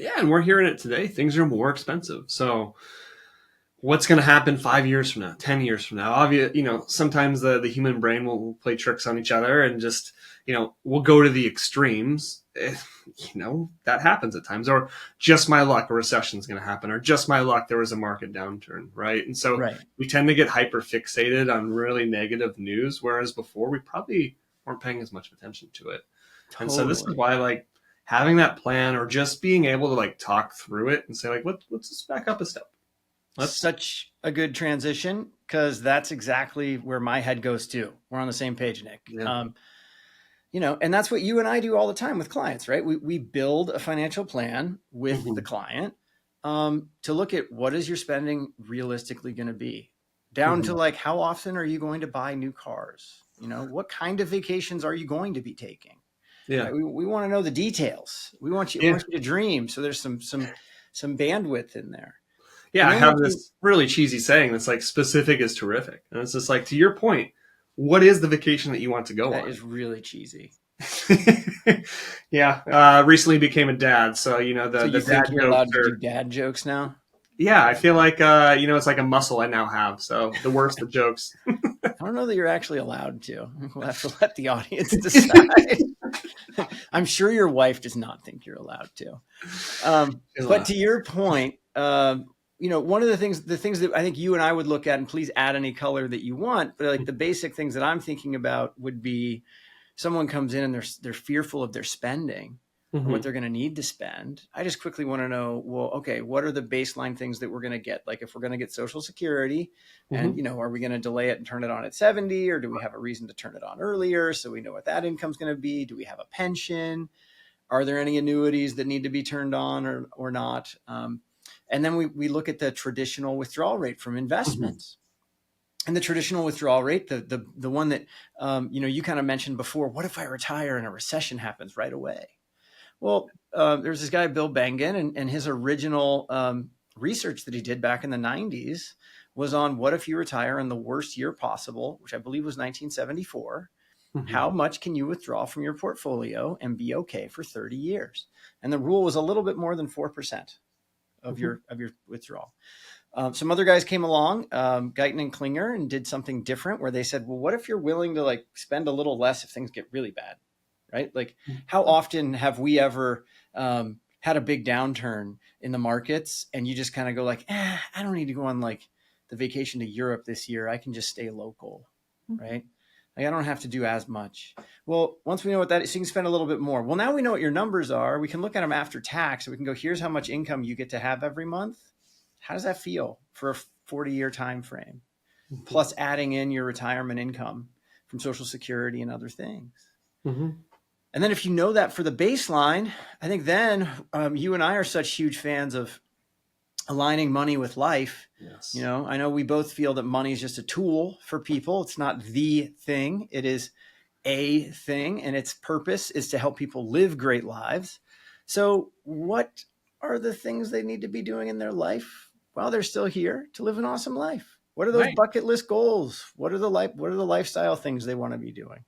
Yeah, and we're hearing it today. Things are more expensive. So what's going to happen 5 years from now, 10 years from now? Obviously, sometimes the human brain will play tricks on each other and just, we'll go to the extremes. That happens at times. Or just my luck, a recession is going to happen. Or just my luck, there was a market downturn, right? And so Right. we tend to get hyper fixated on really negative news, whereas before we probably weren't paying as much attention to it. And so this is Totally. why, like, having that plan or just being able to like talk through it and say, like, let's just back up a step. Let's Such a good transition, because that's exactly where my head goes too. We're on the same page, Nick. Yeah. And that's what you and I do all the time with clients, right? We build a financial plan with the Mhm. client, to look at what is your spending realistically going to be, down to Mhm. like, how often are you going to buy new cars? What kind of vacations are you going to be taking? Yeah. Right? We want to know the details. We want you, Yeah. to dream. So there's some bandwidth in there. Yeah. And I then have once you, this really cheesy saying that's like specific is terrific. And it's just like, to your point, what is the vacation that you want to go that on? is really cheesy. Yeah. Recently became a dad. So, So the you think dad you're jokes allowed to do are, dad jokes now? yeah, I feel like, it's like a muscle I now have. So the worse the jokes. I don't know that you're actually allowed to. We'll have to let the audience decide. I'm sure your wife does not think you're allowed to. But to your point, one of the things that I think you and I would look at, and please add any color that you want, but like the basic things that I'm thinking about would be, someone comes in and they're fearful of their spending or what Mhm. they're going to need to spend. I just quickly want to know, well, okay, what are the baseline things that we're going to get? Like if we're going to get Social Security, and Mhm. are we going to delay it and turn it on at 70, or do we have a reason to turn it on earlier so we know what that income's going to be? Do we have a pension? Are there any annuities that need to be turned on or not? And then we look at the traditional withdrawal rate from Mhm. investments. And the traditional withdrawal rate, the one that you kind of mentioned before, what if I retire and a recession happens right away? Well, there's this guy, Bill Bengen, and his original research that he did back in the 90s was on what if you retire in the worst year possible, which I believe was 1974. Mhm. How much can you withdraw from your portfolio and be okay for 30 years? And the rule was a little bit more than 4% of Mhm. your withdrawal. Some other guys came along, Guyton and Klinger, and did something different where they said, well, what if you're willing to like spend a little less if things get really bad, right? Like how often have we ever had a big downturn in the markets and you just kind of go like, I don't need to go on like the vacation to Europe this year. I can just stay local, right? Like I don't have to do as much. Well, once we know what that is, so you can spend a little bit more. Well, now we know what your numbers are. We can look at them after tax. So we can go, here's how much income you get to have every month. How does that feel for a 40-year time frame? Mhm. Plus adding in your retirement income from Social Security and other things. Mhm. And then if you know that for the baseline, I think then you and I are such huge fans of aligning money with life. Yes. I know we both feel that money is just a tool for people. It's not the thing. It is a thing, and its purpose is to help people live great lives. So what are the things they need to be doing in their life while they're still here to live an awesome life? What are those Right. bucket list goals? What are the lifestyle things they want to be doing?